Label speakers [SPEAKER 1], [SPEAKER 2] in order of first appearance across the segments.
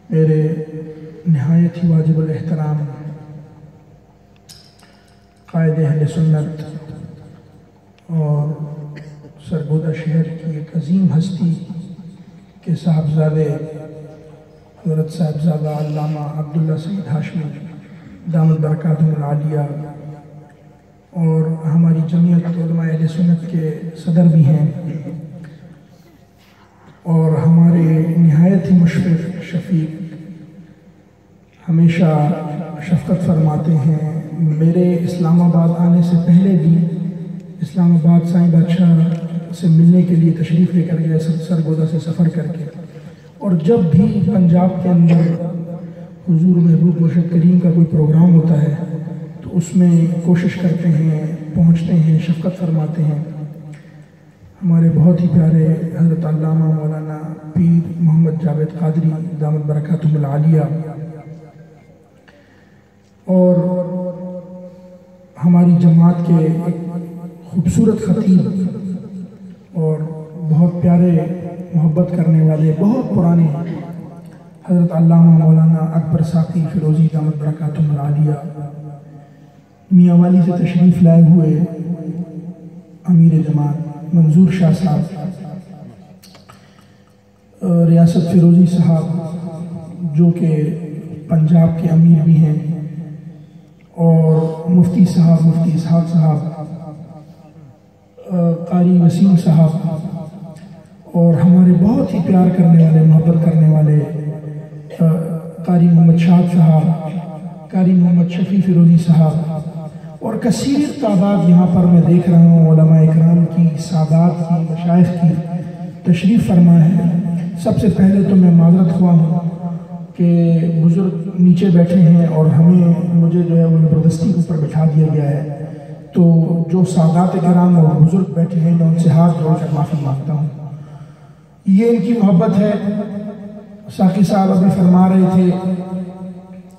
[SPEAKER 1] میرے نہایت ہی واجب الاحترام قائد اہل سنت اور سرگودا شہر کی ایک عظیم ہستی کے صاحبزادے حضرت صاحبزادہ علامہ عبداللہ سید ہاشمی دامت برکاتہم العالیہ اور ہماری جمعیت علماء اہل سنت کے صدر بھی ہیں اور ہمارے نہایت ہی مشفق شفیق ہمیشہ شفقت فرماتے ہیں. میرے اسلام آباد آنے سے پہلے بھی اسلام آباد سائیں بادشاہ سے ملنے کے لیے تشریف لے کر گئے سرگودا سے سفر کر کے, اور جب بھی پنجاب کے اندر حضور محبوب مرشد کریم کا کوئی پروگرام ہوتا ہے تو اس میں کوشش کرتے ہیں, پہنچتے ہیں, شفقت فرماتے ہیں. ہمارے بہت ہی پیارے حضرت علامہ مولانا پیر محمد جاوید قادری دامت برکاتہم العالیہ اور ہماری جماعت کے ایک خوبصورت خطیب اور بہت پیارے محبت کرنے والے بہت پرانے حضرت علامہ مولانا اکبر ساقی فیروزی دامت برکاتہم العالیہ میاں والی سے تشریف لائے ہوئے امیر جماعت منظور شاہ صاحب, ریاست فیروزی صاحب جو کہ پنجاب کے امیر بھی ہیں, اور مفتی صاحب مفتی اسحاق صاحب, قاری وسیم صاحب, اور ہمارے بہت ہی پیار کرنے والے محبت کرنے والے قاری محمد شاد صاحب, قاری محمد شفیع فیروزی صاحب, اور کثیر تعداد یہاں پر میں دیکھ رہا ہوں علماء اکرام کی, سادات کی, مشائخ کی تشریف فرما ہے. سب سے پہلے تو میں معذرت خواہ ہوں کہ بزرگ نیچے بیٹھے ہیں اور مجھے جو ہے وہ زبردستی اوپر بٹھا دیا گیا ہے, تو جو سادات کرام اور بزرگ بیٹھے ہیں میں ان سے ہاتھ جوڑ کر معافی مانگتا ہوں. یہ ان کی محبت ہے. ساقی صاحب ابھی فرما رہے تھے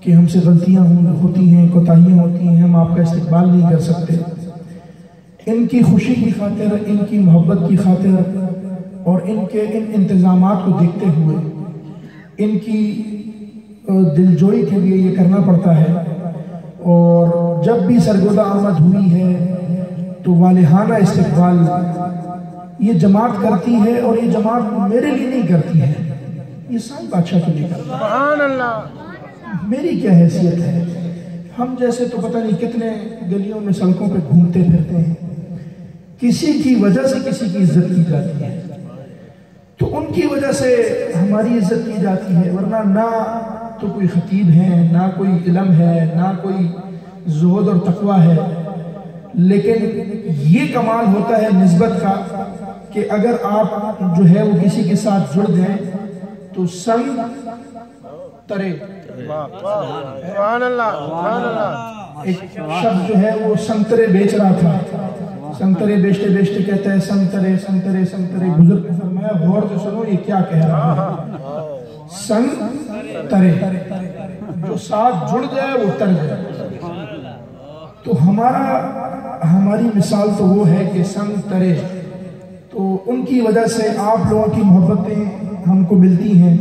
[SPEAKER 1] کہ ہم سے غلطیاں ہوتی ہیں, کوتاہیاں ہوتی ہیں, ہم آپ کا استقبال نہیں کر سکتے. ان کی خوشی کی خاطر, ان کی محبت کی خاطر اور ان کے ان انتظامات کو دیکھتے ہوئے ان کی دلجوئی کے لیے یہ کرنا پڑتا ہے. اور جب بھی سرگودا آمد ہوئی ہے تو والہانہ استقبال یہ جماعت کرتی ہے, اور یہ جماعت میرے لیے نہیں کرتی ہے, یہ سائیں بادشاہ کے لیے کرتی ہے. سبحان اللہ. میری کیا حیثیت ہے؟ ہم جیسے تو پتہ نہیں کتنے گلیوں میں سڑکوں پہ گھومتے پھرتے ہیں, کسی کی وجہ سے کسی کی عزت کی جاتی ہے, تو ان کی وجہ سے ہماری عزت کی جاتی ہے, ورنہ نہ تو کوئی خطیب ہے, نہ کوئی علم ہے, نہ کوئی زہد اور تقوی ہے. لیکن یہ کمال ہوتا ہے نسبت کا کہ اگر آپ جو ہے وہ کسی کے ساتھ جڑ جائیں تو سنگ ترے. سبحان اللہ. ایک شخص جو ہے وہ سنگترے بیچ رہا تھا, سنگترے بیچتے بیچتے کہتا ہے سنگترے سنگترے سنگترے. بزرگ نے فرمایا غور سے سنو یہ کیا کہہ رہا ہے. سنگ ترے, جو ساتھ جڑ جائے وہ تر جائے. تو ہماری مثال تو وہ ہے کہ سنگ ترے. تو ان کی وجہ سے آپ لوگوں کی محبتیں ہم کو ملتی ہیں,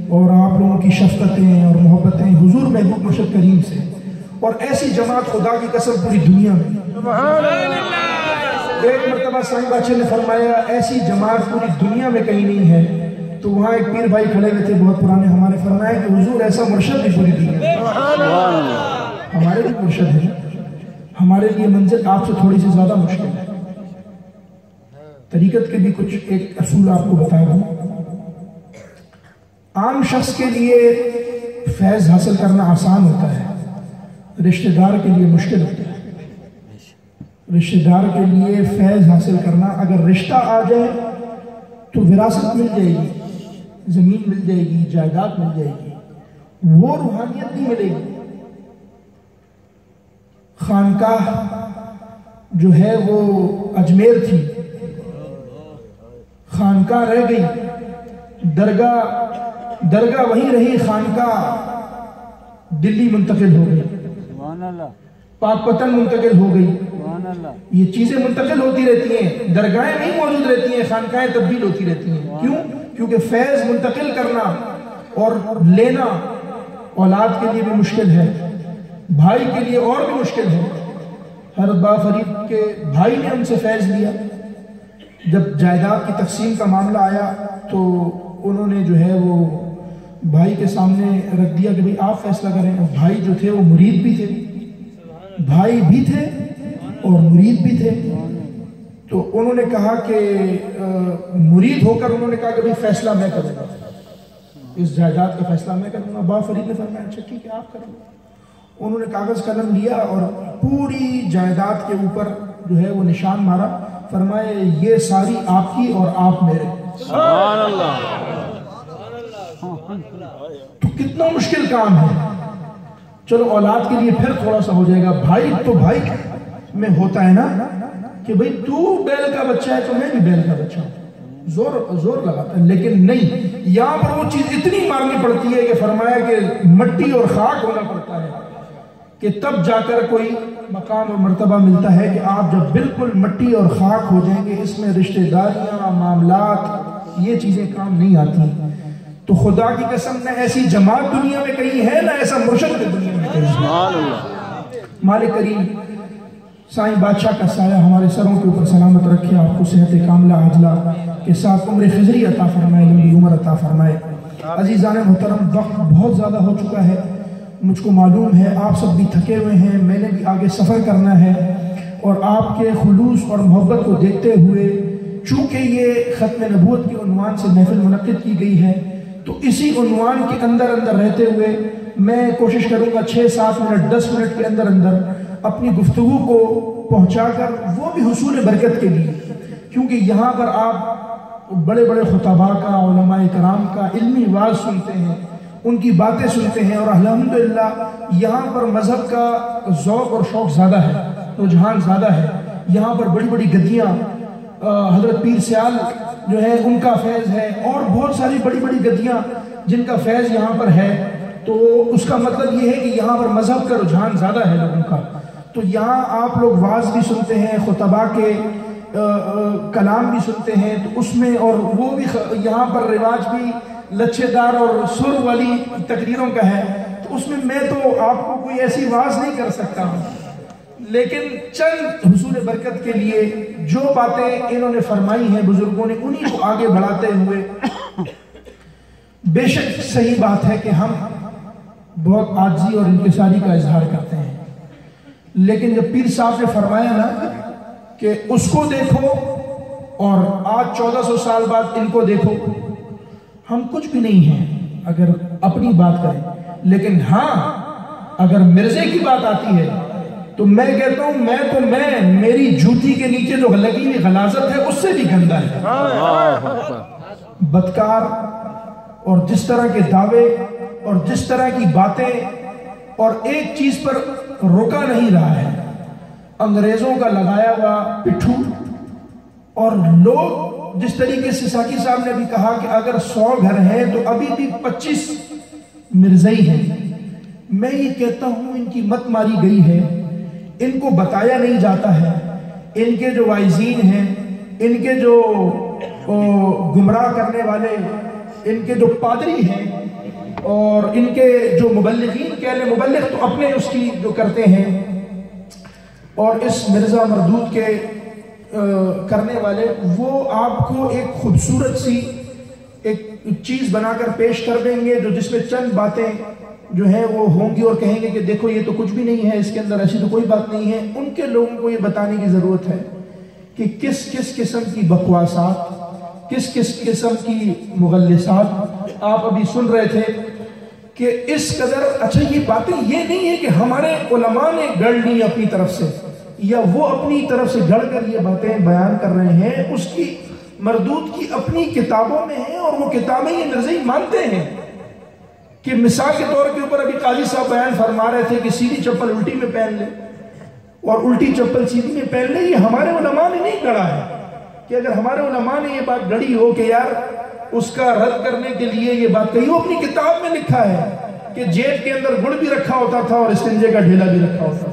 [SPEAKER 1] اور آپ لوگوں کی شفقتیں اور محبتیں حضور محبوب مرشد کریم سے, اور ایسی جماعت خدا کی قسم پوری دنیا میں. ایک مرتبہ سائیں بادشاہ نے فرمایا ایسی جماعت پوری دنیا میں کہیں نہیں ہے. تو وہاں ایک پیر بھائی کھڑے ہوئے تھے بہت پرانے, ہمارے فرمایا کہ حضور ایسا مرشد بھی پوری دنیا میں. ہمارے بھی مرشد ہیں, ہمارے لیے منزل آپ سے تھوڑی سی زیادہ مشکل ہے. طریقت کے بھی کچھ ایک اصول آپ کو بتا دوں. عام شخص کے لیے فیض حاصل کرنا آسان ہوتا ہے, رشتہ دار کے لیے مشکل ہوتا ہے. رشتہ دار کے لیے فیض حاصل کرنا, اگر رشتہ آ جائے تو وراثت مل جائے گی, زمین مل جائے گی, جائیداد مل جائے گی, وہ روحانیت نہیں ملے گی. خانقاہ جو ہے وہ اجمیر تھی, خانقاہ رہ گئی, درگاہ وہیں رہی, خانقاہ دلی منتقل ہو گئی, پاک پتن منتقل ہو گئی. یہ چیزیں منتقل ہوتی رہتی ہیں، درگاہیں نہیں موجود رہتی ہیں، خانقاہیں تبدیل ہوتی رہتی ہیں. کیوں؟ کیونکہ فیض منتقل کرنا اور لینا اولاد کے لیے بھی مشکل ہے، بھائی کے لیے اور بھی مشکل ہے. حضرت بابا فرید کے بھائی نے ہم سے فیض لیا. جب جائیداد کی تقسیم کا معاملہ آیا تو انہوں نے جو ہے وہ بھائی کے سامنے رکھ دیا کہ بھئی آپ فیصلہ کریں. بھائی جو تھے وہ مرید بھی تھے، بھائی بھی تھے اور مرید بھی تھے. تو انہوں نے کہا کہ مرید ہو کر انہوں نے کہا کہ بھئی فیصلہ میں کروں گا، اس جائیداد کا فیصلہ میں کروں گا. بابا فرید نے فرمایا اچھا ٹھیک ہے آپ کریں. انہوں نے کاغذ قلم لیا اور پوری جائیداد کے اوپر جو ہے وہ نشان مارا. فرمائے یہ ساری آپ کی اور آپ میرے.
[SPEAKER 2] سبحان اللہ.
[SPEAKER 1] تو کتنا مشکل کام ہے. چلو اولاد کے لیے پھر تھوڑا سا ہو جائے گا، بھائی تو بھائی میں ہوتا ہے نا کہ بھئی تو بیل کا بچہ ہے تو میں بھی بیل کا بچہ ہوں، زور لگاتا ہے. لیکن نہیں، یہاں پر وہ چیز اتنی مارنی پڑتی ہے کہ فرمایا کہ مٹی اور خاک ہونا پڑتا ہے کہ تب جا کر کوئی مقام اور مرتبہ ملتا ہے کہ آپ جب بالکل مٹی اور خاک ہو جائیں گے، اس میں رشتہ داریاں، معاملات، یہ چیزیں کام نہیں آتی. تو خدا کی قسم نہ ایسی جماعت دنیا میں کہیں ہے، نہ ایسا مرشد دنیا میں کہیں.
[SPEAKER 2] سبحان اللہ.
[SPEAKER 1] مالک کریم سائیں بادشاہ کا سایہ ہمارے سروں کے اوپر سلامت رکھے، آپ کو صحت کاملہ عاجلہ کے ساتھ عمر خضری عطا فرمائے، لمبی عمر عطا فرمائے. عزیزان محترم، وقت بہت زیادہ ہو چکا ہے، مجھ کو معلوم ہے آپ سب بھی تھکے ہوئے ہیں، میں نے بھی آگے سفر کرنا ہے. اور آپ کے خلوص اور محبت کو دیکھتے ہوئے چونکہ یہ ختم نبوت کے عنوان سے محفل منعقد کی گئی ہے، تو اسی عنوان کے اندر رہتے ہوئے میں کوشش کروں گا 6-7 منٹ 10 منٹ کے اندر اپنی گفتگو کو پہنچا کر وہ بھی حصول برکت کے لیے، کیونکہ یہاں پر آپ بڑے بڑے خطباء کا، علماء کرام کا علمی واعظ سنتے ہیں، ان کی باتیں سنتے ہیں، اور الحمدللہ یہاں پر مذہب کا ذوق اور شوق زیادہ ہے، رجحان زیادہ ہے. یہاں پر بڑی بڑی گدیاں، حضرت پیر سیال جو ہے ان کا فیض ہے، اور بہت ساری بڑی بڑی گدیاں جن کا فیض یہاں پر ہے. تو اس کا مطلب یہ ہے کہ یہاں پر مذہب کا رجحان زیادہ ہے لوگوں کا. تو یہاں آپ لوگ واعظ بھی سنتے ہیں، خطباء کے کلام بھی سنتے ہیں، تو اس میں اور وہ بھی یہاں پر رواج بھی لچھے دار اور سر والی تقریروں کا ہے. تو اس میں تو آپ کو کوئی ایسی واعظ نہیں کر سکتا ہوں، لیکن چند حصول برکت کے لیے جو باتیں انہوں نے فرمائی ہیں بزرگوں نے، انہی کو آگے بڑھاتے ہوئے، بے شک صحیح بات ہے کہ ہم بہت عاجزی اور انکساری کا اظہار کرتے ہیں، لیکن جب پیر صاحب نے فرمایا نا کہ اس کو دیکھو اور آج 1400 سال بعد ان کو دیکھو، ہم کچھ بھی نہیں ہیں اگر اپنی بات کریں. لیکن ہاں اگر مرزے کی بات آتی ہے تو میں کہتا ہوں میں میری جوتی کے نیچے جو لگی ہوئی غلاظت ہے اس سے بھی گندا ہے. بدکار اور جس طرح کے دعوے اور جس طرح کی باتیں، اور ایک چیز پر رکا نہیں رہا ہے، انگریزوں کا لگایا ہوا پٹھو. اور لوگ جس طریقے سے ساقی صاحب نے بھی کہا کہ اگر 100 گھر ہیں تو ابھی بھی 25 مرزائی ہیں. میں یہ کہتا ہوں ان کی مت ماری گئی ہے، ان کو بتایا نہیں جاتا ہے. ان کے جو وائزین ہیں، ان کے جو گمراہ کرنے والے، ان کے جو پادری ہیں، اور ان کے جو مبلغین، کہہ لیں مبلغ تو اپنے اس کی جو کرتے ہیں، اور اس مرزا مردود کے کرنے والے، وہ آپ کو ایک خوبصورت سی ایک چیز بنا کر پیش کر دیں گے جو جس میں چند باتیں جو ہیں وہ ہوں گی، اور کہیں گے کہ دیکھو یہ تو کچھ بھی نہیں ہے، اس کے اندر ایسی تو کوئی بات نہیں ہے. ان کے لوگوں کو یہ بتانے کی ضرورت ہے کہ کس کس قسم کی بکواسات، کس کس قسم کی مغلسات آپ ابھی سن رہے تھے، کہ اس قدر اچھا یہ باتیں یہ نہیں ہے کہ ہمارے علماء نے گڑھ لی اپنی طرف سے، یا وہ اپنی طرف سے گڑھ کر یہ باتیں بیان کر رہے ہیں. اس کی مردود کی اپنی کتابوں میں ہیں، اور وہ کتابیں یہ مرزائی مانتے ہیں. کہ مثال کے طور کے اوپر ابھی قاضی صاحب بیان فرما رہے تھے کہ سیدھی چپل الٹی میں پہن لے اور الٹی چپل سیدھی میں پہن لے. یہ ہمارے علماء نے نہیں گڑھا ہے. کہ اگر ہمارے علماء نے یہ بات گڑھی ہو کہ یار اس کا رد کرنے کے لیے یہ بات کہی، وہ اپنی کتاب میں لکھا ہے کہ جیب کے اندر گڑ بھی رکھا ہوتا تھا اور استنجے کا ڈھیلا بھی رکھا ہوتا تھا.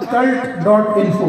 [SPEAKER 1] thecult.info।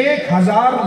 [SPEAKER 1] 1000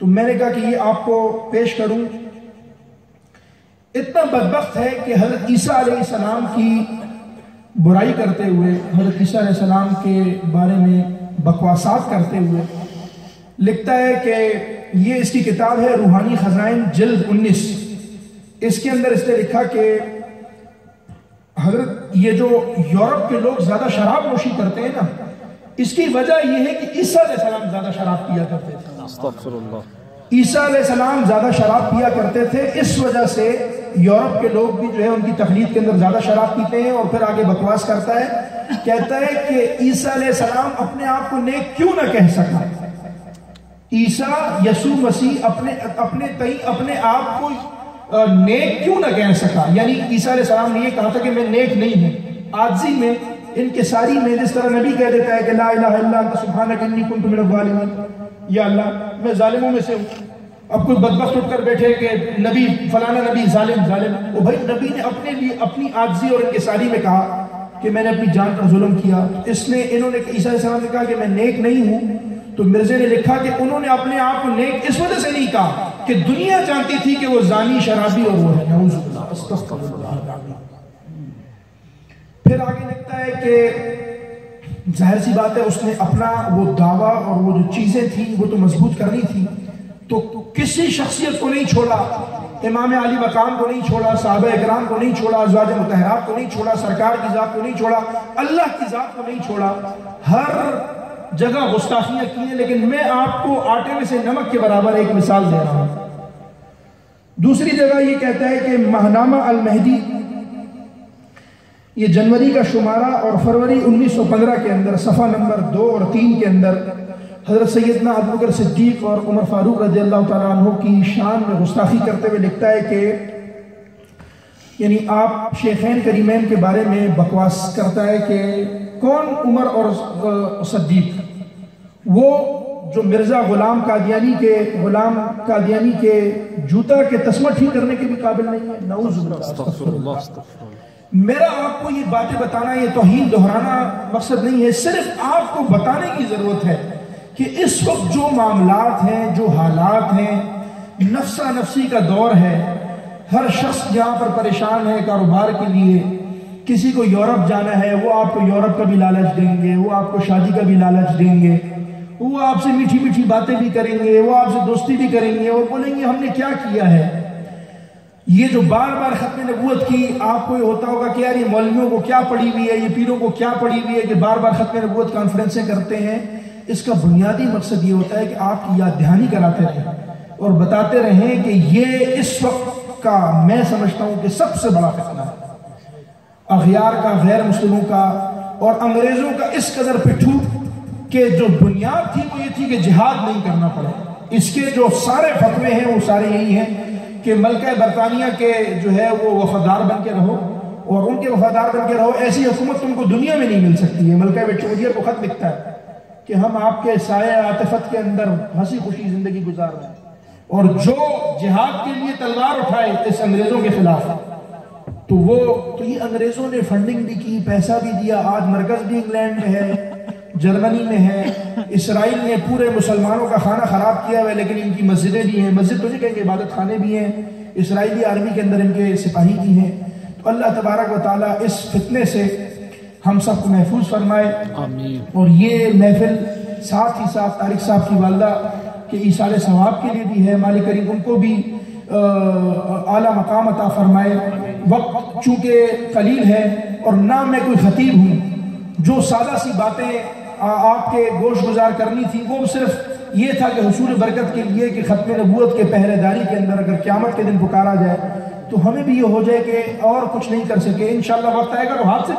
[SPEAKER 1] تو میں نے کہا کہ یہ آپ کو پیش کروں. اتنا بدبخت ہے کہ حضرت عیسیٰ علیہ السلام کی برائی کرتے ہوئے، حضرت عیسیٰ علیہ السلام کے بارے میں بکواسات کرتے ہوئے لکھتا ہے کہ یہ اس کی کتاب ہے روحانی خزائن جلد 19. اس کے اندر اس نے لکھا کہ حضرت یہ جو یورپ کے لوگ زیادہ شراب نوشی کرتے ہیں نا، اس کی وجہ یہ ہے کہ عیسیٰ علیہ السلام زیادہ شراب پیا کرتے تھے.
[SPEAKER 2] استغفر اللہ.
[SPEAKER 1] عیسیٰ علیہ السلام زیادہ شراب پیا کرتے تھے، اس وجہ سے یورپ کے لوگ بھی جو ہے ان کی تقلید کے اندر زیادہ شراب پیتے ہیں. اور پھر آگے بکواس کرتا ہے، کہتا ہے کہ عیسیٰ علیہ السلام اپنے آپ کو نیک کیوں نہ کہہ سکا. عیسیٰ یسوع مسیح اپنے آپ کو نیک کیوں نہ کہہ سکا. یعنی عیسیٰ علیہ السلام نے یہ کہا تھا کہ میں نیک نہیں ہوں. عاجزی میں، انکساری میں، جس طرح نبی کہہ دیتا ہے کہ لا الہ الا انت سبحانک انی کنت من الظالمین، یا اللہ میں ظالموں میں سے ہوں. اب کوئی بدبخت اٹھ کر بیٹھے کہ نبی فلانا نبی ظالم. وہ بھائی نبی نے اپنے لیے اپنی عاجزی اور انکساری میں کہا کہ میں نے اپنی جان پر ظلم کیا. انہوں نے عیسیٰ علیہ السلام نے کہا کہ میں نیک نہیں ہوں. تو مرزا نے لکھا کہ انہوں نے اپنے آپ کو نیک اس وجہ سے نہیں کہا کہ دنیا چاہتی تھی کہ وہ زانی، شرابی اور وہ ہے. نعوذ باللہ، استغفر اللہ. پھر آگے لکھتا ہے کہ ظاہر سی بات ہے اس نے اپنا وہ دعویٰ اور وہ جو چیزیں تھیں وہ تو مضبوط کرنی تھی، تو کسی شخصیت کو نہیں چھوڑا. امام علی مقام کو نہیں چھوڑا، صحابہ اکرام کو نہیں چھوڑا، ازواج مطہرات کو نہیں چھوڑا، سرکار کی ذات کو نہیں چھوڑا، اللہ کی ذات کو نہیں چھوڑا. ہر جگہ گستاخیاں کی ہیں. لیکن میں آپ کو آٹے میں سے نمک کے برابر ایک مثال دے رہا ہوں. دوسری جگہ یہ کہتا ہے کہ ماہنامہ المہدی، یہ جنوری کا شمارہ اور فروری 1915 کے اندر صفحہ نمبر 2 اور 3 کے اندر حضرت سیدنا ابوبکر صدیق اور عمر فاروق رضی اللہ تعالیٰ عنہ کی شان میں گستاخی کرتے ہوئے لکھتا ہے کہ یعنی آپ شیخین کریمین کے بارے میں بکواس کرتا ہے کہ کون عمر اور صدیق؟ وہ جو مرزا غلام قادیانی کے جوتا کے تسمہ ٹھیک کرنے کے بھی قابل نہیں ہے. نعوذ باللہ. میرا آپ کو یہ باتیں بتانا، یہ توہین دہرانا مقصد نہیں ہے، صرف آپ کو بتانے کی ضرورت ہے کہ اس وقت جو معاملات ہیں، جو حالات ہیں، نفسا نفسی کا دور ہے. ہر شخص جہاں پر پریشان ہے کاروبار کے لیے، کسی کو یورپ جانا ہے، وہ آپ کو یورپ کا بھی لالچ دیں گے، وہ آپ کو شادی کا بھی لالچ دیں گے، وہ آپ سے میٹھی میٹھی باتیں بھی کریں گے، وہ آپ سے دوستی بھی کریں گے اور بولیں گے ہم نے کیا کیا ہے. یہ جو بار بار ختم نبوت کی، آپ کو یہ ہوتا ہوگا کہ یار یہ مولویوں کو کیا پڑی ہوئی ہے، یہ پیروں کو کیا پڑی ہوئی ہے کہ بار بار ختم نبوت کانفرنسیں کرتے ہیں. اس کا بنیادی مقصد یہ ہوتا ہے کہ آپ کی یاد دہانی کراتے رہیں اور بتاتے رہیں کہ یہ اس وقت کا میں سمجھتا ہوں کہ سب سے بڑا فتنہ ہے. اغیار کا، غیر مسلموں کا اور انگریزوں کا اس قدر پٹھو کہ جو بنیاد تھی وہ یہ تھی کہ جہاد نہیں کرنا پڑے. اس کے جو سارے فتوے ہیں وہ سارے یہی ہیں کہ ملکہ برطانیہ کے جو ہے وہ وفادار بن کے رہو اور ان کے وفادار بن کے رہو. ایسی حکومت تم کو دنیا میں نہیں مل سکتی ہے. ملکہ وکٹوریہ کو خط لکھتا ہے کہ ہم آپ کے سایہ عاطفت کے اندر ہنسی خوشی زندگی گزار رہے ہیں، اور جو جہاد کے لیے تلوار اٹھائے اس انگریزوں کے خلاف تو یہ انگریزوں نے فنڈنگ بھی کی، پیسہ بھی دیا. آج مرکز بھی انگلینڈ میں ہے، جرمنی میں ہے. اسرائیل نے پورے مسلمانوں کا خانہ خراب کیا ہوا ہے، لیکن ان کی مسجدیں بھی ہیں. مسجد تو نہیں کہیں گے، عبادت خانے بھی ہیں. اسرائیلی آرمی کے اندر ان کے سپاہی بھی ہیں. تو اللہ تبارک و تعالیٰ اس فتنے سے ہم سب کو محفوظ فرمائے. آمین. اور یہ محفل ساتھ ہی ساتھ طارق صاحب کی والدہ کے ایصال ثواب کے لیے بھی ہے. مالک کریم ان کو بھی اعلیٰ مقام عطا فرمائے. وقت چونکہ قلیل ہے اور نہ میں کوئی خطیب ہوں، جو سادہ سی باتیں آپ کے گوش گزار کرنی تھی وہ صرف یہ تھا کہ حصول برکت کے لیے کہ ختم نبوت کے پہرے داری کے اندر اگر قیامت کے دن پکارا جائے تو ہمیں بھی یہ ہو جائے کہ اور کچھ نہیں کر سکے. انشاءاللہ وقت آئے گا تو ہاتھ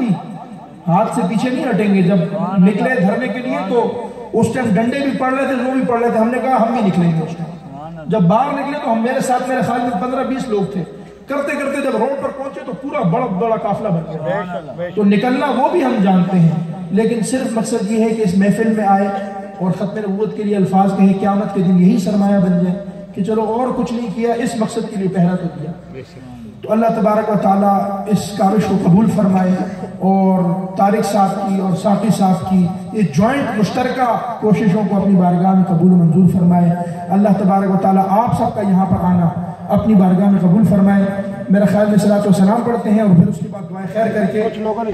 [SPEAKER 1] سے پیچھے نہیں ہٹیں گے. جب نکلے دھرنے کے لیے تو اس ٹائم ڈنڈے بھی پڑھ رہے تھے، وہ بھی پڑھ رہے تھے. ہم نے کہا ہم بھی نکلیں گے. اس ٹائم جب باہر نکلے تو ہم میرے ساتھ میرے خیال میں 15-20 لوگ تھے. کرتے کرتے جب روڈ پر پہنچے تو پورا بڑا قافلہ بن گیا. تو نکلنا وہ بھی ہم جانتے ہیں، لیکن صرف مقصد یہ ہے کہ اس محفل میں آئے اور ختم نبوت کے لیے الفاظ کہیں، قیامت کے دن یہی سرمایہ بن جائے کہ چلو اور کچھ نہیں کیا، اس مقصد کے لیے پہرا تو دیا. تو اللہ تبارک و تعالیٰ اس کاوش کو قبول فرمائے اور طارق صاحب کی اور ساقی صاحب کی یہ جوائنٹ مشترکہ کوششوں کو اپنی بارگاہ میں قبول و منظور فرمائے۔ اللہ تبارک و تعالیٰ آپ سب کا یہاں پر آنا اپنی بارگاہ میں قبول فرمائے۔ میرا خیال میں صلاۃ و سلام پڑھتے ہیں اور پھر اس کے بعد دعائیں خیر کر کے